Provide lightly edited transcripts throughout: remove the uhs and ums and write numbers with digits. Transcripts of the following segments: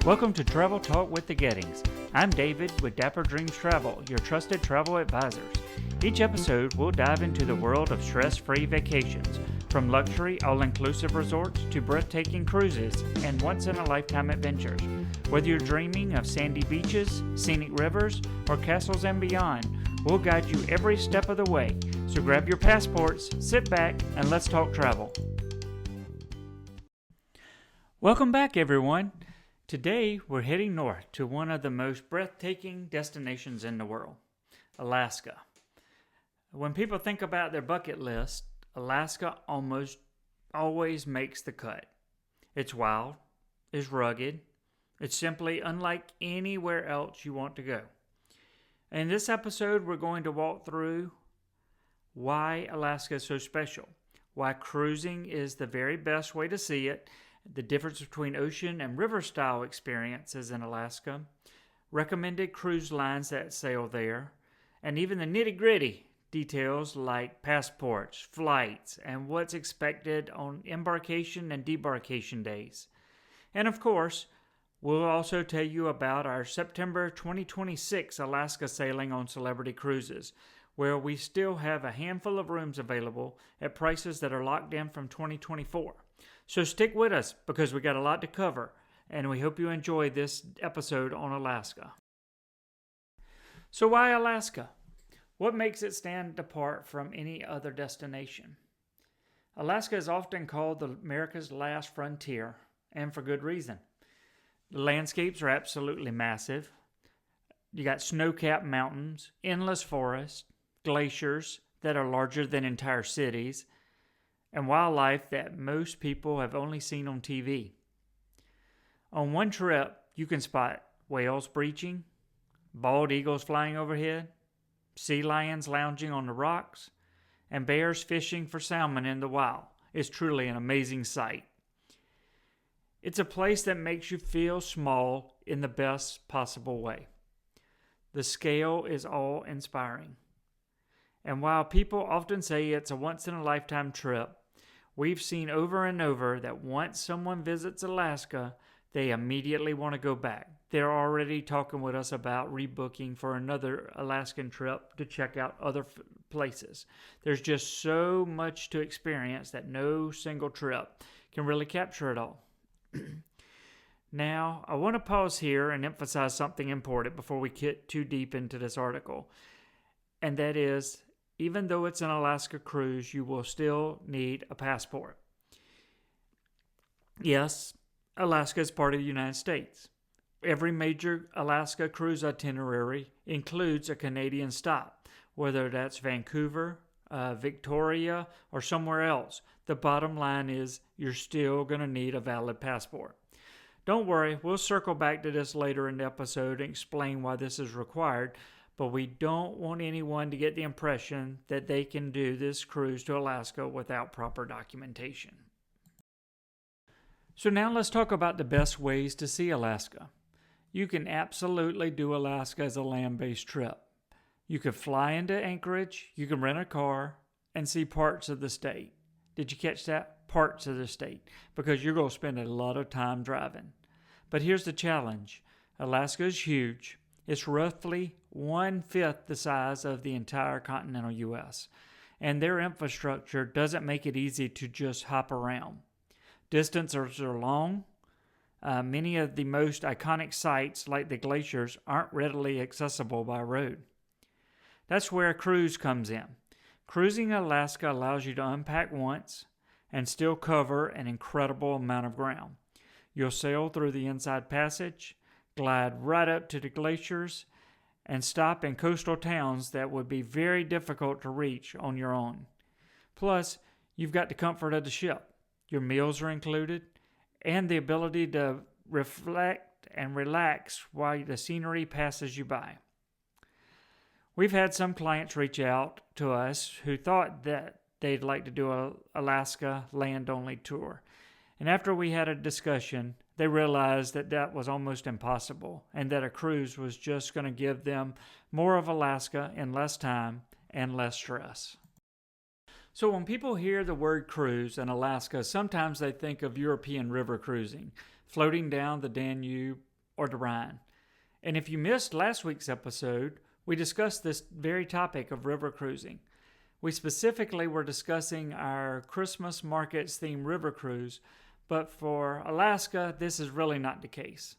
Welcome to Travel Talk with the Geddings. I'm David with Dapper Travel, your trusted travel advisors. Each episode, we'll dive into the world of stress-free vacations, from luxury all-inclusive resorts to breathtaking cruises and once-in-a-lifetime adventures. Whether you're dreaming of sandy beaches, scenic rivers, or castles and beyond, we'll guide you every step of the way. So grab your passports, sit back, and let's talk travel. Welcome back, everyone. Today, we're heading north to one of the most breathtaking destinations in the world, Alaska. When people think about their bucket list, Alaska almost always makes the cut. It's wild, it's rugged, it's simply unlike anywhere else you want to go. In this episode, we're going to walk through why Alaska is so special, why cruising is the very best way to see it, the difference between ocean and river style experiences in Alaska, recommended cruise lines that sail there, and even the nitty gritty details like passports, flights, and what's expected on embarkation and debarkation days. And of course, we'll also tell you about our September 2026 Alaska sailing on Celebrity Cruises, where we still have a handful of rooms available at prices that are locked in from 2024. So stick with us because we got a lot to cover, and we hope you enjoy this episode on Alaska. So why Alaska? What makes it stand apart from any other destination? Alaska is often called America's last frontier, and for good reason. The landscapes are absolutely massive. You got snow-capped mountains, endless forests, glaciers that are larger than entire cities, and wildlife that most people have only seen on TV. On one trip, you can spot whales breaching, bald eagles flying overhead, sea lions lounging on the rocks, and bears fishing for salmon in the wild. It's truly an amazing sight. It's a place that makes you feel small in the best possible way. The scale is awe-inspiring. And while people often say it's a once-in-a-lifetime trip, we've seen over and over that once someone visits Alaska, they immediately want to go back. They're already talking with us about rebooking for another Alaskan trip to check out other places. There's just so much to experience that no single trip can really capture it all. Now, I want to pause here and emphasize something important before we get too deep into this article. And that is, even though it's an Alaska cruise, you will still need a passport. Yes, Alaska is part of the United States. Every major Alaska cruise itinerary includes a Canadian stop, whether that's Vancouver, Victoria, or somewhere else. The bottom line is you're still going to need a valid passport. Don't worry, we'll circle back to this later in the episode and explain why this is required, but we don't want anyone to get the impression that they can do this cruise to Alaska without proper documentation. So now let's talk about the best ways to see Alaska. You can absolutely do Alaska as a land-based trip. You could fly into Anchorage, you can rent a car, and see parts of the state. Did you catch that? Parts of the state. Because you're going to spend a lot of time driving. But here's the challenge. Alaska is huge. It's roughly 1/5 the size of the entire continental U.S., and their infrastructure doesn't make it easy to just hop around. Distances are long. Many of the most iconic sites, like the glaciers, aren't readily accessible by road. That's where a cruise comes in. Cruising Alaska allows you to unpack once and still cover an incredible amount of ground. You'll sail through the Inside Passage, glide right up to the glaciers, and stop in coastal towns that would be very difficult to reach on your own. Plus, you've got the comfort of the ship. Your meals are included, and the ability to reflect and relax while the scenery passes you by. We've had some clients reach out to us who thought that they'd like to do a Alaska land-only tour. And after we had a discussion, they realized that that was almost impossible and that a cruise was just going to give them more of Alaska in less time and less stress. So when people hear the word cruise in Alaska, sometimes they think of European river cruising, floating down the Danube or the Rhine. And if you missed last week's episode, we discussed this very topic of river cruising. We specifically were discussing our Christmas markets themed river cruise, but for Alaska, this is really not the case.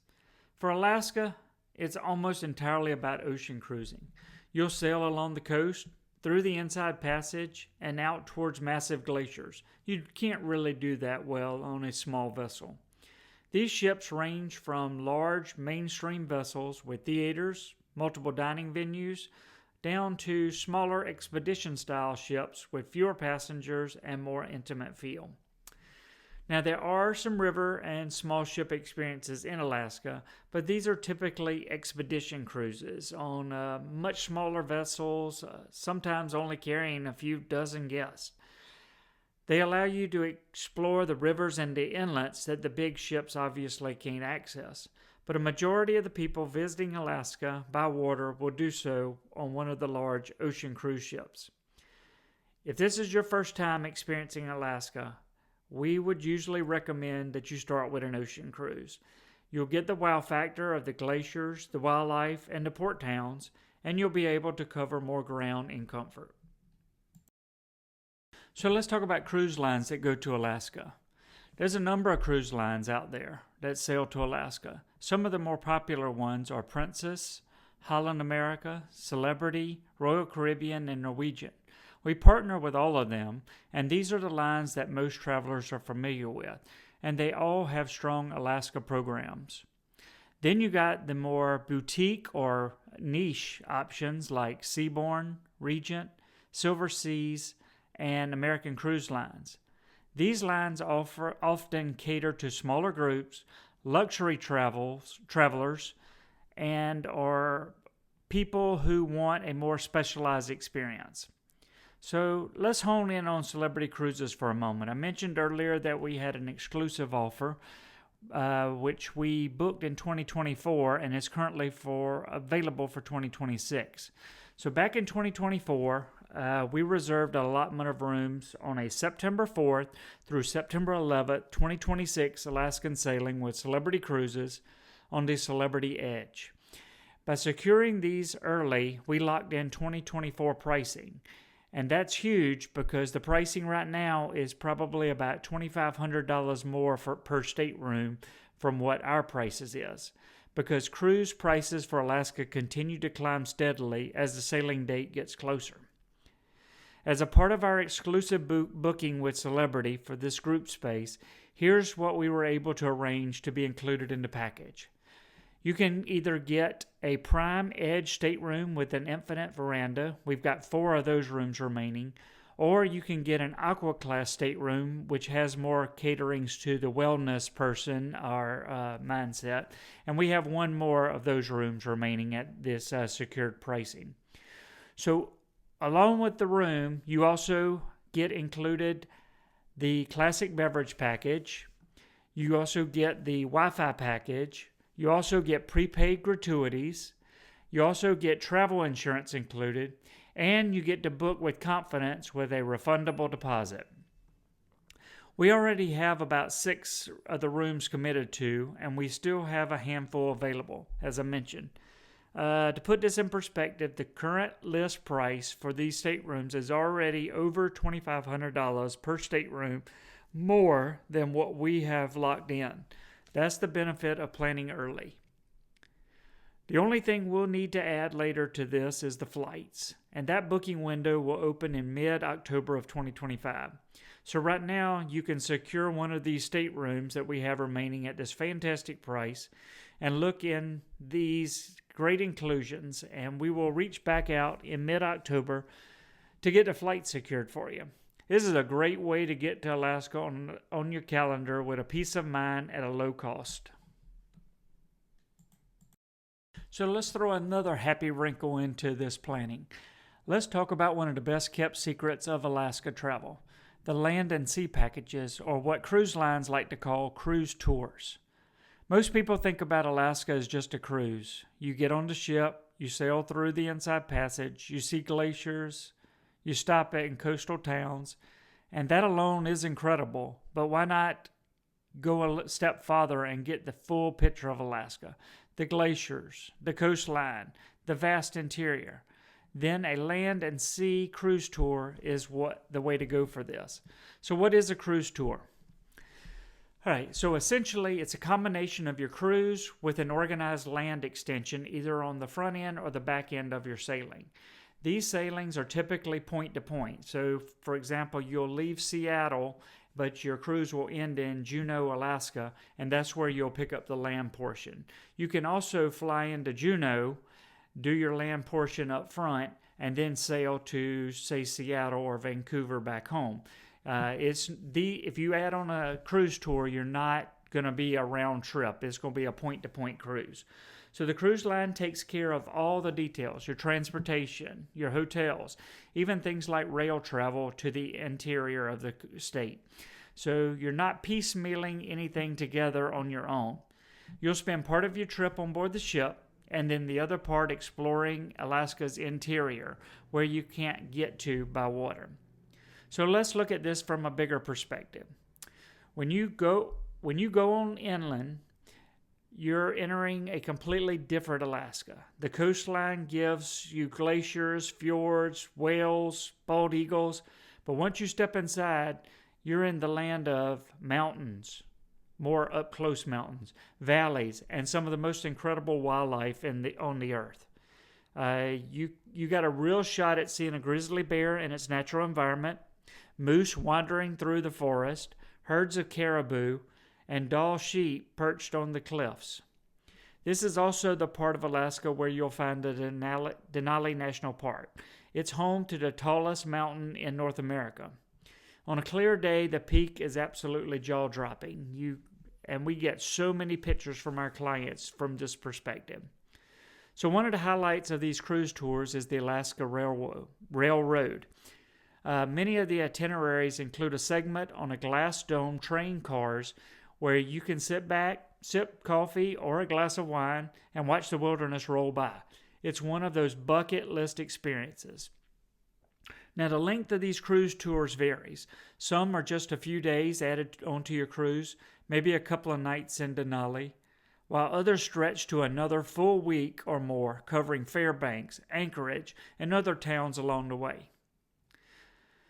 For Alaska, it's almost entirely about ocean cruising. You'll sail along the coast, through the Inside Passage, and out towards massive glaciers. You can't really do that well on a small vessel. These ships range from large mainstream vessels with theaters, multiple dining venues, down to smaller expedition-style ships with fewer passengers and more intimate feel. Now, there are some river and small ship experiences in Alaska, but these are typically expedition cruises on much smaller vessels, sometimes only carrying a few dozen guests. They allow you to explore the rivers and the inlets that the big ships obviously can't access, but a majority of the people visiting Alaska by water will do so on one of the large ocean cruise ships. If this is your first time experiencing Alaska, we would usually recommend that you start with an ocean cruise. You'll get the wow factor of the glaciers, the wildlife, and the port towns, and you'll be able to cover more ground in comfort. So let's talk about cruise lines that go to Alaska. There's a number of cruise lines out there that sail to Alaska. Some of the more popular ones are Princess, Holland America, Celebrity, Royal Caribbean, and Norwegian. We partner with all of them, and these are the lines that most travelers are familiar with, and they all have strong Alaska programs. Then you got the more boutique or niche options like Seabourn, Regent, Silver Seas, and American Cruise Lines. These lines often cater to smaller groups, luxury travelers, and or people who want a more specialized experience. So let's hone in on Celebrity Cruises for a moment. I mentioned earlier that we had an exclusive offer, which we booked in 2024 and is currently available for 2026. So back in 2024, we reserved an allotment of rooms on a September 4th through September 11th, 2026 Alaskan sailing with Celebrity Cruises on the Celebrity Edge. By securing these early, we locked in 2024 pricing. And that's huge because the pricing right now is probably about $2,500 more per stateroom from what our prices is, because cruise prices for Alaska continue to climb steadily as the sailing date gets closer. As a part of our exclusive booking with Celebrity for this group space, here's what we were able to arrange to be included in the package. You can either get a prime edge stateroom with an infinite veranda. We've got 4 of those rooms remaining. Or you can get an Aqua Class stateroom, which has more caterings to the wellness person or mindset. And we have 1 more of those rooms remaining at this secured pricing. So along with the room, you also get included the classic beverage package. You also get the Wi-Fi package. You also get prepaid gratuities. You also get travel insurance included. And you get to book with confidence with a refundable deposit. We already have about 6 of the rooms committed to, and we still have a handful available, as I mentioned. To put this in perspective, the current list price for these staterooms is already over $2,500 per stateroom, more than what we have locked in. That's the benefit of planning early. The only thing we'll need to add later to this is the flights, and that booking window will open in mid-October of 2025. So right now, you can secure one of these staterooms that we have remaining at this fantastic price and look in these great inclusions, and we will reach back out in mid-October to get the flight secured for you. This is a great way to get to Alaska on your calendar with a peace of mind at a low cost. So let's throw another happy wrinkle into this planning. Let's talk about one of the best kept secrets of Alaska travel, the land and sea packages, or what cruise lines like to call cruise tours. Most people think about Alaska as just a cruise. You get on the ship, you sail through the Inside Passage, you see glaciers, you stop in coastal towns, and that alone is incredible. But why not go a step farther and get the full picture of Alaska. The glaciers, the coastline, the vast interior. Then a land and sea cruise tour is the way to go for this. So what is a cruise tour? All right, so essentially it's a combination of your cruise with an organized land extension either on the front end or the back end of your sailing. These sailings are typically point to point. So, for example, you'll leave Seattle, but your cruise will end in Juneau, Alaska, and that's where you'll pick up the land portion. You can also fly into Juneau, do your land portion up front, and then sail to, say, Seattle or Vancouver back home. If you add on a cruise tour, you're not going to be a round trip. It's going to be a point-to-point cruise. So the cruise line takes care of all the details, your transportation, your hotels, even things like rail travel to the interior of the state. So you're not piecemealing anything together on your own. You'll spend part of your trip on board the ship and then the other part exploring Alaska's interior, where you can't get to by water. So let's look at this from a bigger perspective. When you go on inland, you're entering a completely different Alaska. The coastline gives you glaciers, fjords, whales, bald eagles, but once you step inside, you're in the land of mountains, more up-close mountains, valleys, and some of the most incredible wildlife on the earth. You got a real shot at seeing a grizzly bear in its natural environment, moose wandering through the forest, herds of caribou, and Dall sheep perched on the cliffs. This is also the part of Alaska where you'll find the Denali National Park. It's home to the tallest mountain in North America. On a clear day, the peak is absolutely jaw-dropping. And we get so many pictures from our clients from this perspective. So one of the highlights of these cruise tours is the Alaska Railroad. Many of the itineraries include a segment on a glass dome train cars where you can sit back, sip coffee or a glass of wine, and watch the wilderness roll by. It's one of those bucket list experiences. Now, the length of these cruise tours varies. Some are just a few days added onto your cruise, maybe a couple of nights in Denali, while others stretch to another full week or more, covering Fairbanks, Anchorage, and other towns along the way.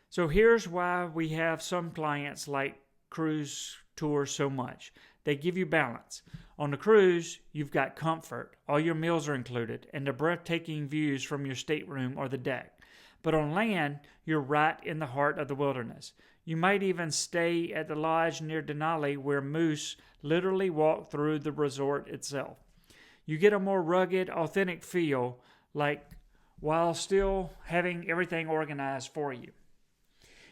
So here's why we have some clients like cruise tours so much. They give you balance. On the cruise, you've got comfort. All your meals are included, and the breathtaking views from your stateroom or the deck. But on land, you're right in the heart of the wilderness. You might even stay at the lodge near Denali where moose literally walk through the resort itself. You get a more rugged, authentic feel, like while still having everything organized for you.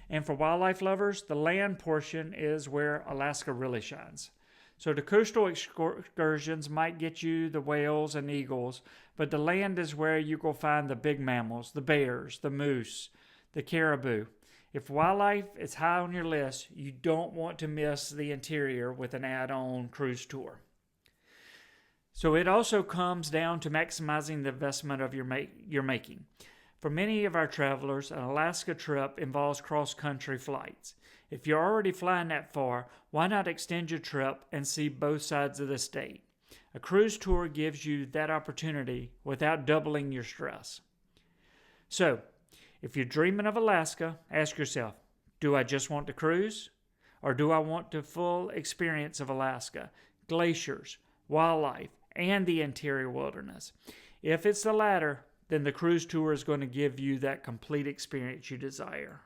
And for wildlife lovers, the land portion is where Alaska really shines. So the coastal excursions might get you the whales and eagles, but the land is where you will find the big mammals, the bears, the moose, the caribou. If wildlife is high on your list, you don't want to miss the interior with an add-on cruise tour. So it also comes down to maximizing the investment of you're making. For many of our travelers, an Alaska trip involves cross-country flights. If you're already flying that far, why not extend your trip and see both sides of the state? A cruise tour gives you that opportunity without doubling your stress. So, if you're dreaming of Alaska, ask yourself, do I just want to cruise? Or do I want the full experience of Alaska, glaciers, wildlife, and the interior wilderness? If it's the latter, then the cruise tour is going to give you that complete experience you desire.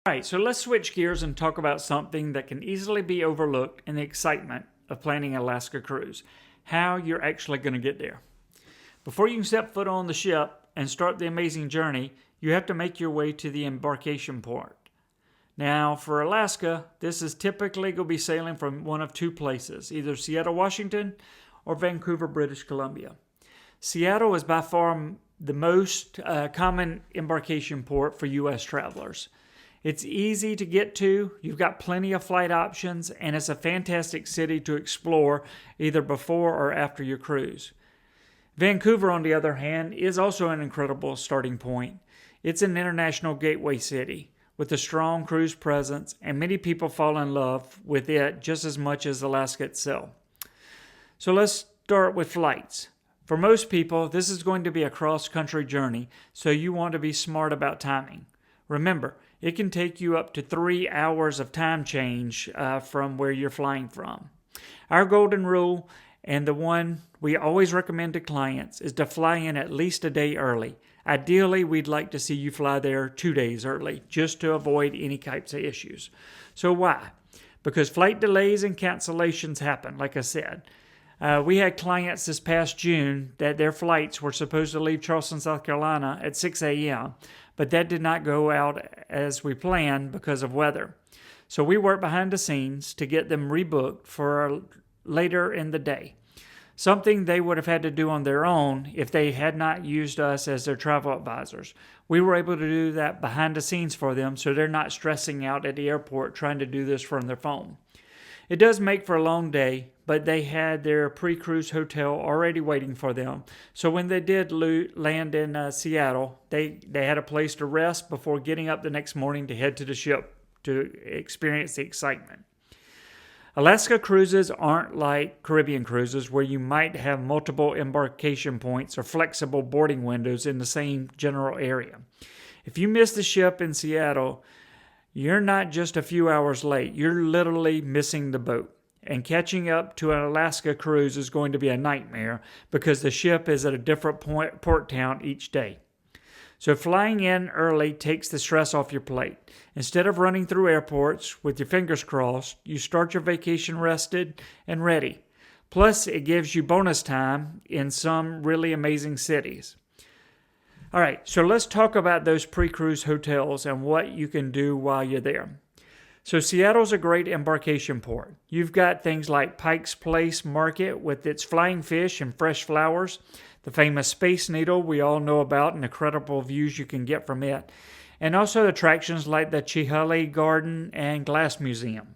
All right, so let's switch gears and talk about something that can easily be overlooked in the excitement of planning an Alaska cruise: how you're actually going to get there. Before you can step foot on the ship and start the amazing journey, you have to make your way to the embarkation port. Now, for Alaska, this is typically going to be sailing from one of two places, either Seattle, Washington, or Vancouver, British Columbia. Seattle is by far the most common embarkation port for U.S. travelers. It's easy to get to, you've got plenty of flight options, and it's a fantastic city to explore either before or after your cruise. Vancouver, on the other hand, is also an incredible starting point. It's an international gateway city with a strong cruise presence, and many people fall in love with it just as much as Alaska itself. So let's start with flights. For most people, this is going to be a cross-country journey, so you want to be smart about timing. Remember, it can take you up to 3 hours of time change from where you're flying from. Our golden rule, and the one we always recommend to clients, is to fly in at least a day early. Ideally, we'd like to see you fly there 2 days early, just to avoid any types of issues. So why? Because flight delays and cancellations happen, like I said. We had clients this past June that their flights were supposed to leave Charleston, South Carolina at 6 a.m., but that did not go out as we planned because of weather. So we worked behind the scenes to get them rebooked for later in the day, something they would have had to do on their own if they had not used us as their travel advisors. We were able to do that behind the scenes for them, so they're not stressing out at the airport trying to do this from their phone. It does make for a long day, but they had their pre-cruise hotel already waiting for them. So when they did land in Seattle, they had a place to rest before getting up the next morning to head to the ship to experience the excitement. Alaska cruises aren't like Caribbean cruises where you might have multiple embarkation points or flexible boarding windows in the same general area. If you miss the ship in Seattle, you're not just a few hours late. You're literally missing the boat. And catching up to an Alaska cruise is going to be a nightmare because the ship is at a different port town each day. So flying in early takes the stress off your plate. Instead of running through airports with your fingers crossed, you start your vacation rested and ready. Plus, it gives you bonus time in some really amazing cities. All right, so let's talk about those pre-cruise hotels and what you can do while you're there. So Seattle's a great embarkation port. You've got things like Pike's Place Market with its flying fish and fresh flowers, the famous Space Needle we all know about and the incredible views you can get from it, and also attractions like the Chihuly Garden and Glass Museum.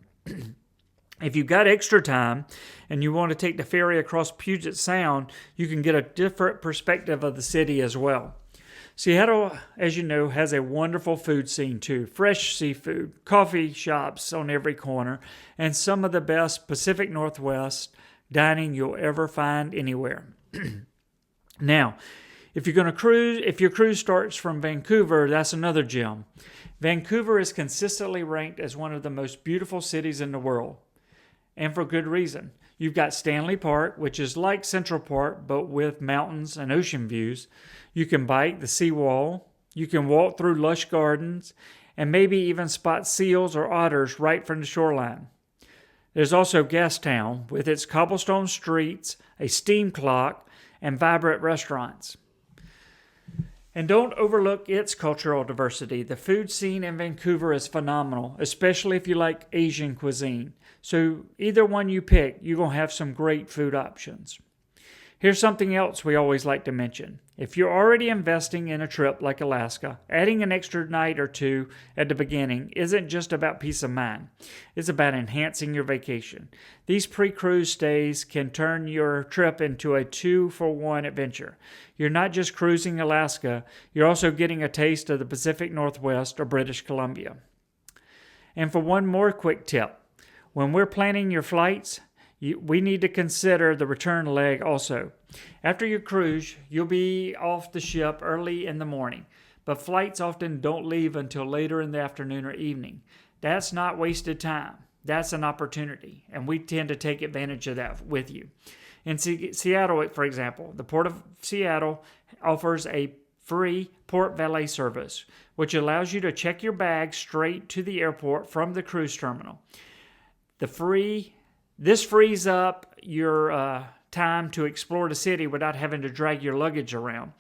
If you've got extra time and you want to take the ferry across Puget Sound, you can get a different perspective of the city as well. Seattle, as you know, has a wonderful food scene too. Fresh seafood, coffee shops on every corner, and some of the best Pacific Northwest dining you'll ever find anywhere. Now, if your cruise starts from Vancouver, that's another gem. Vancouver is consistently ranked as one of the most beautiful cities in the world, and for good reason. You've got Stanley Park, which is like Central Park, but with mountains and ocean views. You can bike the seawall. You can walk through lush gardens and maybe even spot seals or otters right from the shoreline. There's also Gastown with its cobblestone streets, a steam clock, and vibrant restaurants. And don't overlook its cultural diversity. The food scene in Vancouver is phenomenal, especially if you like Asian cuisine. So either one you pick, you're going to have some great food options. Here's something else we always like to mention. If you're already investing in a trip like Alaska, adding an extra night or two at the beginning isn't just about peace of mind. It's about enhancing your vacation. These pre-cruise stays can turn your trip into a 2-for-1 adventure. You're not just cruising Alaska, you're also getting a taste of the Pacific Northwest or British Columbia. And for one more quick tip, when we're planning your flights, we need to consider the return leg also. After your cruise, you'll be off the ship early in the morning, but flights often don't leave until later in the afternoon or evening. That's not wasted time. That's an opportunity, and we tend to take advantage of that with you. In Seattle, for example, the Port of Seattle offers a free port valet service, which allows you to check your bags straight to the airport from the cruise terminal. This frees up your time to explore the city without having to drag your luggage around.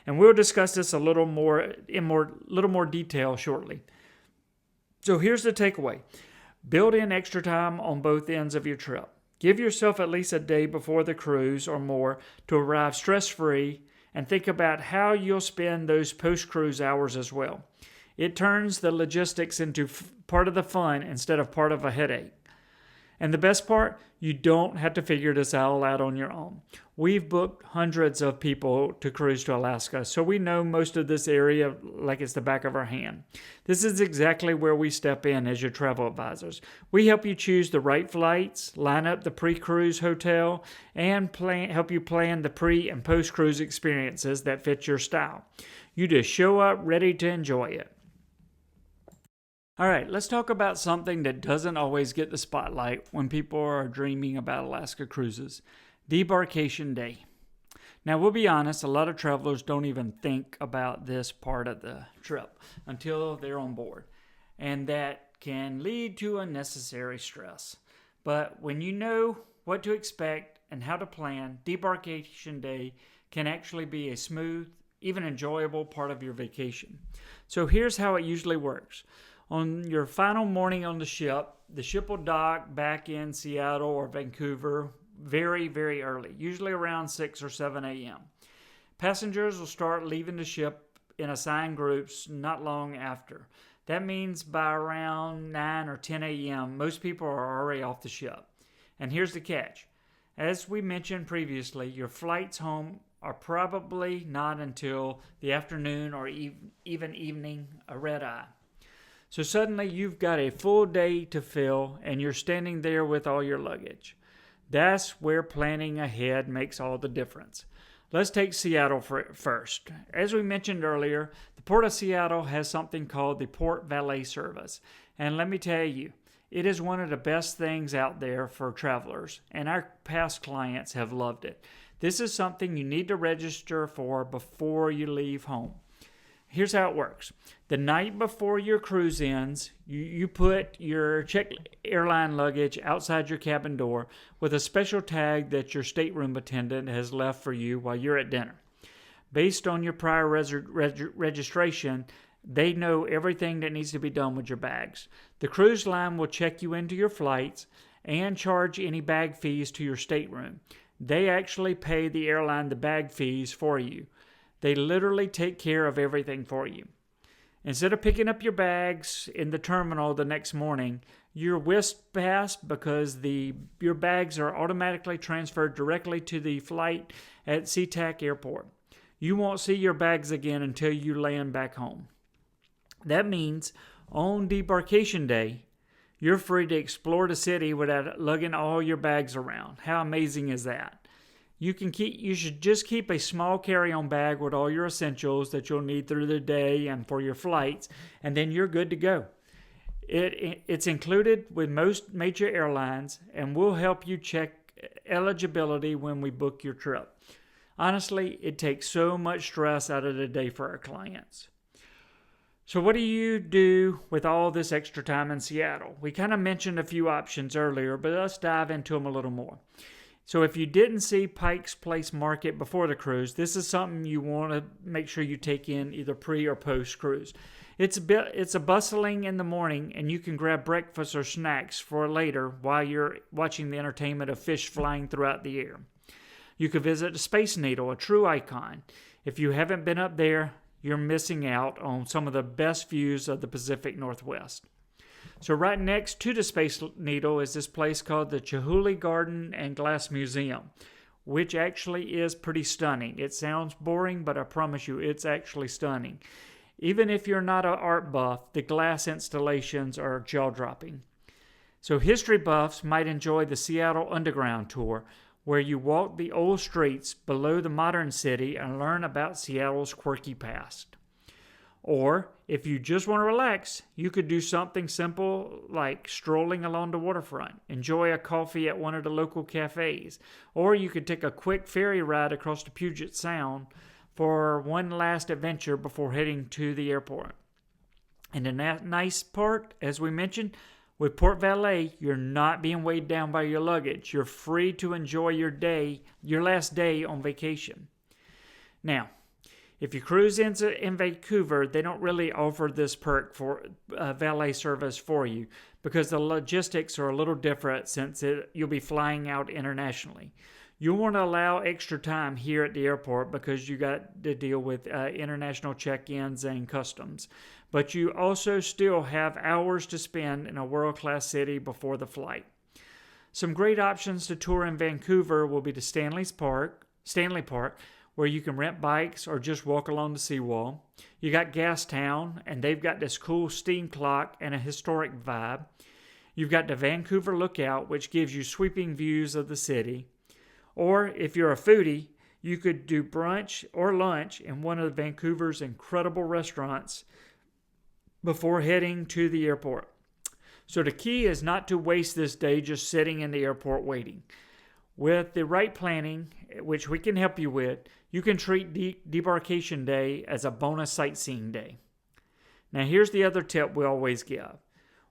And we'll discuss this in little more detail shortly. So here's the takeaway. Build in extra time on both ends of your trip. Give yourself at least a day before the cruise or more to arrive stress-free and think about how you'll spend those post-cruise hours as well. It turns the logistics into part of the fun instead of part of a headache. And the best part, you don't have to figure this all out on your own. We've booked hundreds of people to cruise to Alaska, so we know most of this area like it's the back of our hand. This is exactly where we step in as your travel advisors. We help you choose the right flights, line up the pre-cruise hotel, and help you plan the pre- and post-cruise experiences that fit your style. You just show up ready to enjoy it. All right, let's talk about something that doesn't always get the spotlight when people are dreaming about Alaska cruises: debarkation day. Now, we'll be honest, a lot of travelers don't even think about this part of the trip until they're on board, and that can lead to unnecessary stress. But when you know what to expect and how to plan, debarkation day can actually be a smooth, even enjoyable part of your vacation. So here's how it usually works. On your final morning on the ship will dock back in Seattle or Vancouver very, very early, usually around 6 or 7 a.m. Passengers will start leaving the ship in assigned groups not long after. That means by around 9 or 10 a.m., most people are already off the ship. And here's the catch. As we mentioned previously, your flights home are probably not until the afternoon or even evening, a red eye. So suddenly you've got a full day to fill and you're standing there with all your luggage. That's where planning ahead makes all the difference. Let's take Seattle first. As we mentioned earlier, the Port of Seattle has something called the Port Valet Service. And let me tell you, it is one of the best things out there for travelers, and our past clients have loved it. This is something you need to register for before you leave home. Here's how it works. The night before your cruise ends, you put your checked airline luggage outside your cabin door with a special tag that your stateroom attendant has left for you while you're at dinner. Based on your prior registration, they know everything that needs to be done with your bags. The cruise line will check you into your flights and charge any bag fees to your stateroom. They actually pay the airline the bag fees for you. They literally take care of everything for you. Instead of picking up your bags in the terminal the next morning, you're whisked past because your bags are automatically transferred directly to the flight at SeaTac Airport. You won't see your bags again until you land back home. That means on debarkation day, you're free to explore the city without lugging all your bags around. How amazing is that? You should just keep a small carry-on bag with all your essentials that you'll need through the day and for your flights, and then you're good to go. It's included with most major airlines, and we'll help you check eligibility when we book your trip. Honestly, it takes so much stress out of the day for our clients. So what do you do with all this extra time in Seattle? We kind of mentioned a few options earlier, but let's dive into them a little more. So if you didn't see Pike's Place Market before the cruise, this is something you want to make sure you take in either pre or post cruise. It's a bustling in the morning, and you can grab breakfast or snacks for later while you're watching the entertainment of fish flying throughout the air. You could visit the Space Needle, a true icon. If you haven't been up there, you're missing out on some of the best views of the Pacific Northwest. So right next to the Space Needle is this place called the Chihuly Garden and Glass Museum, which actually is pretty stunning. It sounds boring, but I promise you it's actually stunning. Even if you're not an art buff, the glass installations are jaw-dropping. So history buffs might enjoy the Seattle Underground Tour, where you walk the old streets below the modern city and learn about Seattle's quirky past. Or, if you just want to relax, you could do something simple like strolling along the waterfront, enjoy a coffee at one of the local cafes, or you could take a quick ferry ride across the Puget Sound for one last adventure before heading to the airport. And the nice part, as we mentioned, with Port Valet, you're not being weighed down by your luggage. You're free to enjoy your last day on vacation. Now, if you cruise in Vancouver, they don't really offer this perk for valet service for you because the logistics are a little different since you'll be flying out internationally. You'll want to allow extra time here at the airport because you got to deal with international check-ins and customs. But you also still have hours to spend in a world-class city before the flight. Some great options to tour in Vancouver will be to Stanley Park, where you can rent bikes or just walk along the seawall. You got Gastown, and they've got this cool steam clock and a historic vibe. You've got the Vancouver Lookout, which gives you sweeping views of the city. Or if you're a foodie, you could do brunch or lunch in one of Vancouver's incredible restaurants before heading to the airport. So the key is not to waste this day just sitting in the airport waiting. With the right planning, which we can help you with, you can treat debarkation day as a bonus sightseeing day. Now here's the other tip we always give.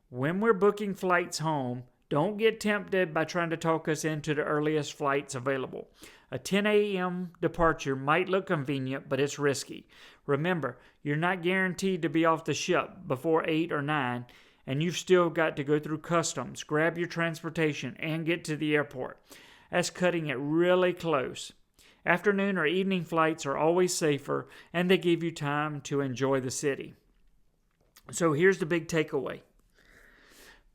When we're booking flights home, don't get tempted by trying to talk us into the earliest flights available. A 10 a.m. departure might look convenient, but it's risky. Remember, you're not guaranteed to be off the ship before 8 or 9, and you've still got to go through customs, grab your transportation, and get to the airport. That's cutting it really close. Afternoon or evening flights are always safer, and they give you time to enjoy the city. So here's the big takeaway.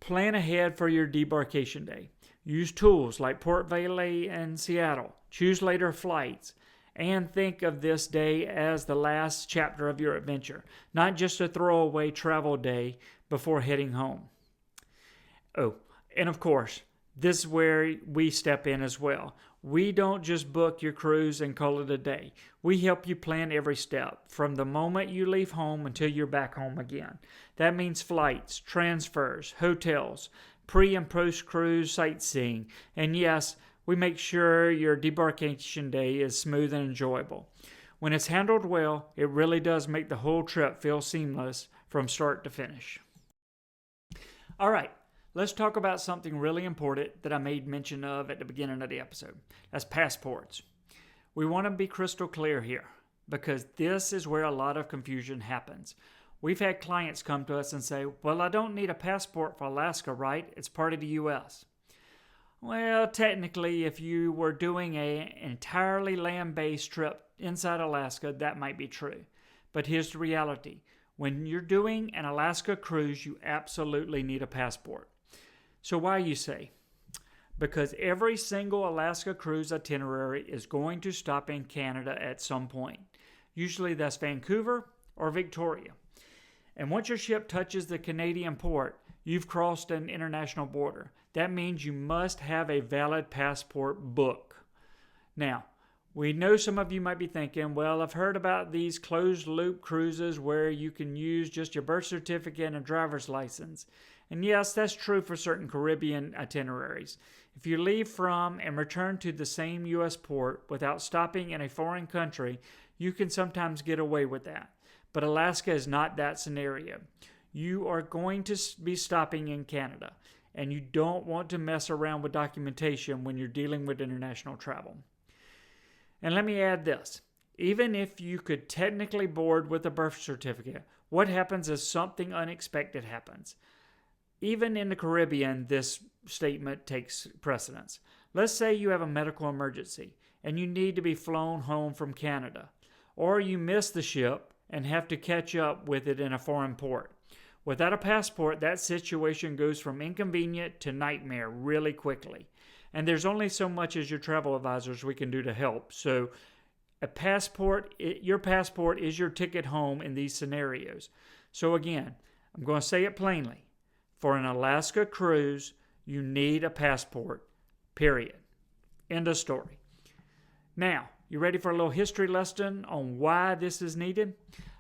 Plan ahead for your debarkation day. Use tools like Port Valet and Seattle. Choose later flights. And think of this day as the last chapter of your adventure, not just a throwaway travel day before heading home. Oh, and of course, this is where we step in as well. We don't just book your cruise and call it a day. We help you plan every step, from the moment you leave home until you're back home again. That means flights, transfers, hotels, pre- and post-cruise sightseeing, and yes, we make sure your debarkation day is smooth and enjoyable. When it's handled well, it really does make the whole trip feel seamless from start to finish. All right. Let's talk about something really important that I made mention of at the beginning of the episode. That's passports. We want to be crystal clear here because this is where a lot of confusion happens. We've had clients come to us and say, well, I don't need a passport for Alaska, right? It's part of the U.S. Well, technically, if you were doing an entirely land-based trip inside Alaska, that might be true. But here's the reality. When you're doing an Alaska cruise, you absolutely need a passport. So why, you say? Because every single Alaska cruise itinerary is going to stop in Canada at some point. Usually that's Vancouver or Victoria. And once your ship touches the Canadian port, you've crossed an international border. That means you must have a valid passport book. Now, we know some of you might be thinking, well, I've heard about these closed-loop cruises where you can use just your birth certificate and driver's license. And yes, that's true for certain Caribbean itineraries. If you leave from and return to the same U.S. port without stopping in a foreign country, you can sometimes get away with that. But Alaska is not that scenario. You are going to be stopping in Canada, and you don't want to mess around with documentation when you're dealing with international travel. And let me add this. Even if you could technically board with a birth certificate, what happens is something unexpected happens. Even in the Caribbean, this statement takes precedence. Let's say you have a medical emergency and you need to be flown home from Canada, or you miss the ship and have to catch up with it in a foreign port. Without a passport, that situation goes from inconvenient to nightmare really quickly. And there's only so much as your travel advisors we can do to help. So your passport is your ticket home in these scenarios. So again, I'm going to say it plainly. For an Alaska cruise, you need a passport, period. End of story. Now, you ready for a little history lesson on why this is needed?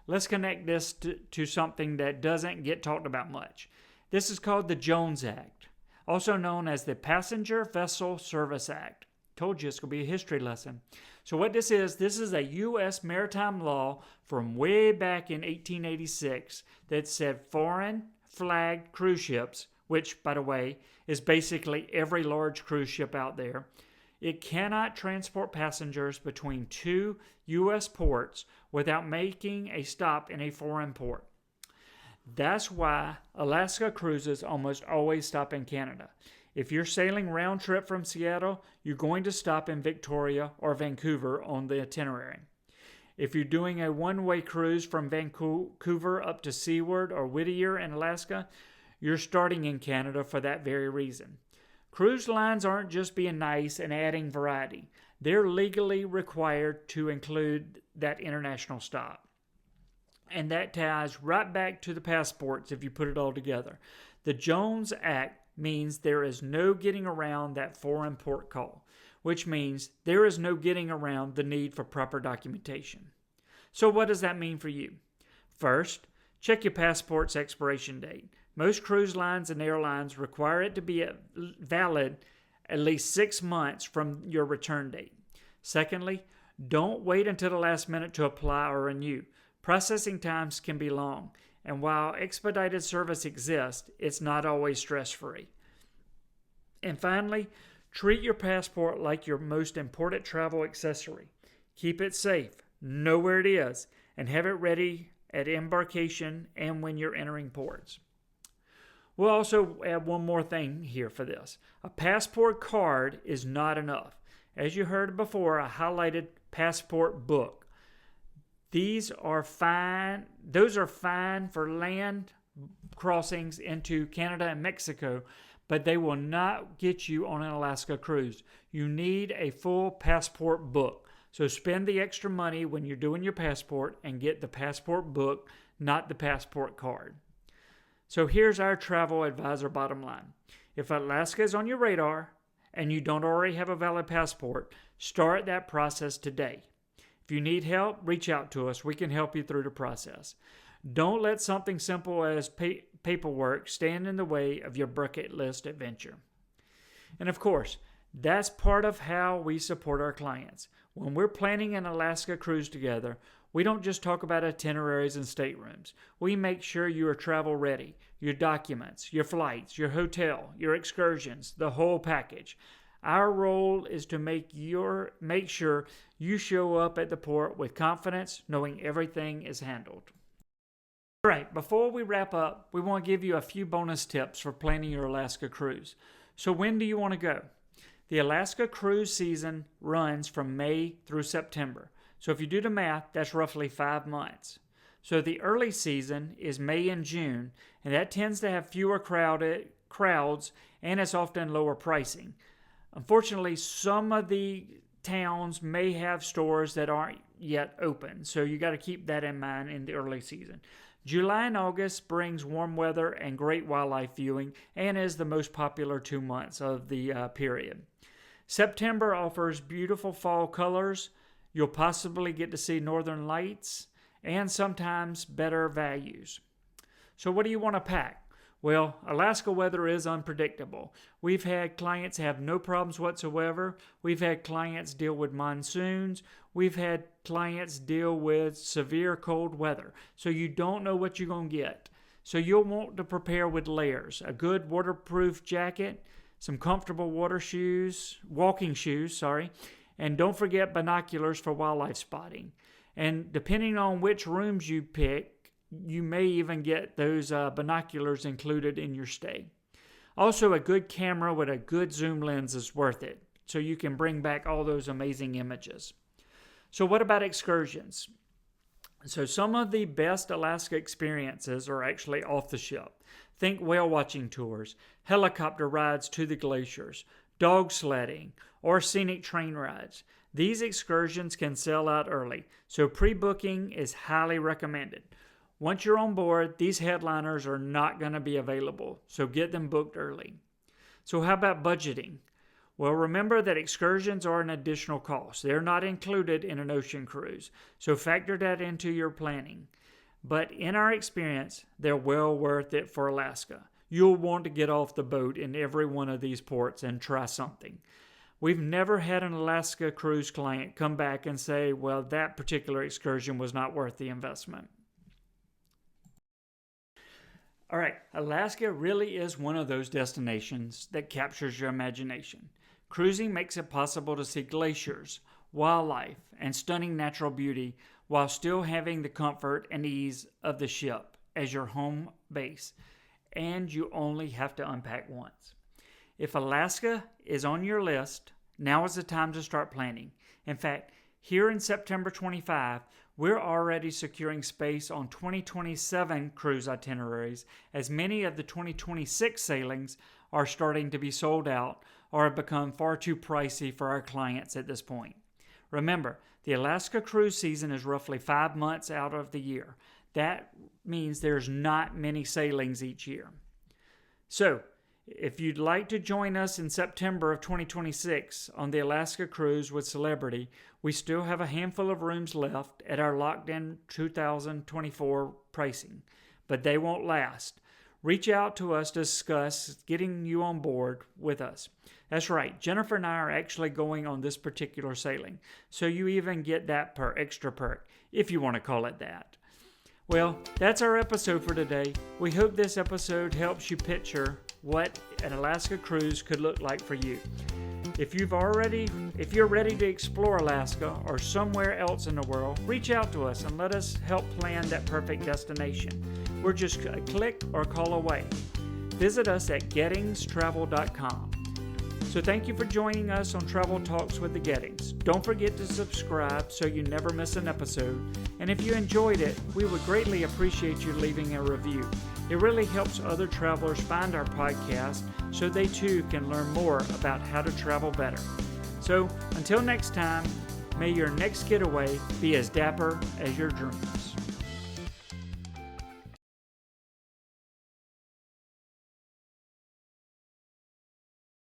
Let's connect this to something that doesn't get talked about much. This is called the Jones Act, also known as the Passenger Vessel Service Act. Told you it's going to be a history lesson. So what this is a U.S. maritime law from way back in 1886 that said foreign flagged cruise ships, which, by the way, is basically every large cruise ship out there, it cannot transport passengers between two U.S. ports without making a stop in a foreign port. That's why Alaska cruises almost always stop in Canada. If you're sailing round trip from Seattle, you're going to stop in Victoria or Vancouver on the itinerary. If you're doing a one-way cruise from Vancouver up to Seward or Whittier in Alaska, you're starting in Canada for that very reason. Cruise lines aren't just being nice and adding variety. They're legally required to include that international stop. And that ties right back to the passports if you put it all together. The Jones Act means there is no getting around that foreign port call, which means there is no getting around the need for proper documentation. So what does that mean for you? First, check your passport's expiration date. Most cruise lines and airlines require it to be valid at least 6 months from your return date. Secondly, don't wait until the last minute to apply or renew. Processing times can be long, and while expedited service exists, it's not always stress-free. And finally, treat your passport like your most important travel accessory. Keep it safe, know where it is, and have it ready at embarkation and when you're entering ports. We'll also add one more thing here for this. A passport card is not enough. As you heard before, I highlighted passport book. Those are fine for land crossings into Canada and Mexico, but they will not get you on an Alaska cruise. You need a full passport book. So spend the extra money when you're doing your passport and get the passport book, not the passport card. So here's our travel advisor bottom line. If Alaska is on your radar and you don't already have a valid passport, start that process today. If you need help, reach out to us. We can help you through the process. Don't let something simple as paperwork stand in the way of your bucket list adventure. And of course, that's part of how we support our clients. When we're planning an Alaska cruise together, we don't just talk about itineraries and staterooms. We make sure you are travel ready, your documents, your flights, your hotel, your excursions, the whole package. Our role is to make sure you show up at the port with confidence, knowing everything is handled. All right, before we wrap up, we want to give you a few bonus tips for planning your Alaska cruise. So when do you want to go? The Alaska cruise season runs from May through September. So if you do the math, that's roughly 5 months. So the early season is May and June, and that tends to have fewer crowds, and it's often lower pricing. Unfortunately, some of the towns may have stores that aren't yet open, so you got to keep that in mind in the early season. July and August brings warm weather and great wildlife viewing, and is the most popular 2 months of the period. September offers beautiful fall colors. You'll possibly get to see northern lights and sometimes better values. So what do you want to pack? Well, Alaska weather is unpredictable. We've had clients have no problems whatsoever. We've had clients deal with monsoons. We've had clients deal with severe cold weather. So you don't know what you're going to get. So you'll want to prepare with layers. A good waterproof jacket, some comfortable walking shoes, and don't forget binoculars for wildlife spotting. And depending on which rooms you pick, you may even get those binoculars included in your stay. Also, a good camera with a good zoom lens is worth it, so you can bring back all those amazing images. So what about excursions? So some of the best Alaska experiences are actually off the ship. Think whale watching tours, helicopter rides to the glaciers, dog sledding, or scenic train rides. These excursions can sell out early, so pre-booking is highly recommended. Once you're on board, these headliners are not going to be available, so get them booked early. So how about budgeting? Well, remember that excursions are an additional cost. They're not included in an ocean cruise, so factor that into your planning. But in our experience, they're well worth it for Alaska. You'll want to get off the boat in every one of these ports and try something. We've never had an Alaska cruise client come back and say, well, that particular excursion was not worth the investment. All right, Alaska really is one of those destinations that captures your imagination. Cruising makes it possible to see glaciers, wildlife, and stunning natural beauty while still having the comfort and ease of the ship as your home base. And you only have to unpack once. If Alaska is on your list, now is the time to start planning. In fact, here in September 25, we're already securing space on 2027 cruise itineraries, as many of the 2026 sailings are starting to be sold out or have become far too pricey for our clients at this point. Remember, the Alaska cruise season is roughly 5 months out of the year. That means there's not many sailings each year. So, if you'd like to join us in September of 2026 on the Alaska cruise with Celebrity, we still have a handful of rooms left at our locked-in 2024 pricing, but they won't last. Reach out to us to discuss getting you on board with us. That's right, Jennifer and I are actually going on this particular sailing, so you even get that extra perk, if you want to call it that. Well, that's our episode for today. We hope this episode helps you picture what an Alaska cruise could look like for you. If you're ready to explore Alaska or somewhere else in the world, reach out to us and let us help plan that perfect destination. We're just a click or call away. Visit us at geddingstravel.com. So thank you for joining us on Travel Talks with the Geddings. Don't forget to subscribe so you never miss an episode. And if you enjoyed it, we would greatly appreciate you leaving a review. It really helps other travelers find our podcast so they too can learn more about how to travel better. So until next time, may your next getaway be as dapper as your dreams.